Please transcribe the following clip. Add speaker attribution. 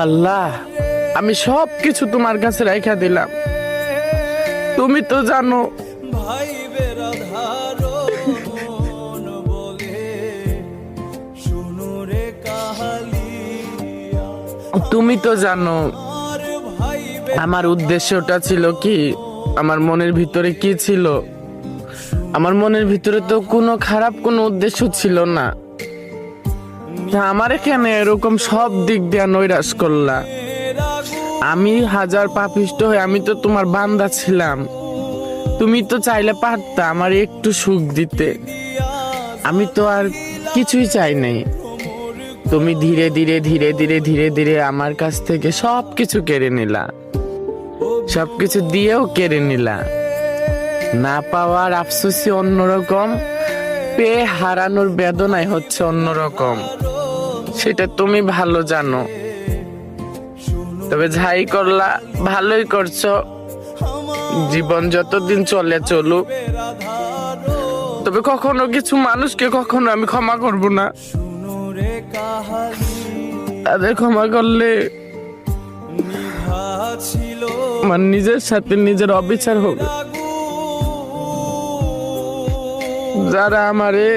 Speaker 1: আল্লাহ, আমি সব কিছু তোমার কাছে রাইখা দিলাম। তুমি তো জানো
Speaker 2: ভাই বেরাধারণ বলে শুনো রে কাহালিয়া।
Speaker 1: তুমি তো জানো
Speaker 2: আর ভাই
Speaker 1: আমার উদ্দেশ্যটা ছিল কি, আমার মনের ভিতরে কি ছিল। আমার মনের ভিতরে তো কোনো খারাপ কোনো উদ্দেশ্য ছিল না। আমার এখানে এরকম সব দিক দিয়ে নৈরাশ করলা। আমি হাজার পাপিষ্ট হয়ে আমি তো তোমার বান্দা ছিলাম। তুমি তো চাইলে পারতা আমার একটু সুখ দিতে। আমি তো আর কিছুই চাই নাই। তুমি ধীরে ধীরে ধীরে ধীরে ধীরে ধীরে আমার কাছ থেকে সবকিছু কেড়ে নিলা, সবকিছু দিয়েও কেড়ে নিলা। না পাওয়ার আফসোসই অন্যরকম, পেয়ে হারানোর বেদনাই হচ্ছে অন্যরকম। সেটা তুমি ভালো জানো। তবে যাই করলা ভালোই করছো। জীবন যতদিন চলে চলুক, তবে কখনো কিছু মানুষকে কখনো আমি ক্ষমা করব না।
Speaker 2: শুনো রে কাহালিয়া।
Speaker 1: তাদের ক্ষমা করলে
Speaker 2: নিভা ছিল
Speaker 1: আমার নিজের সাথে নিজের অবিচার হবে। যারা আমারে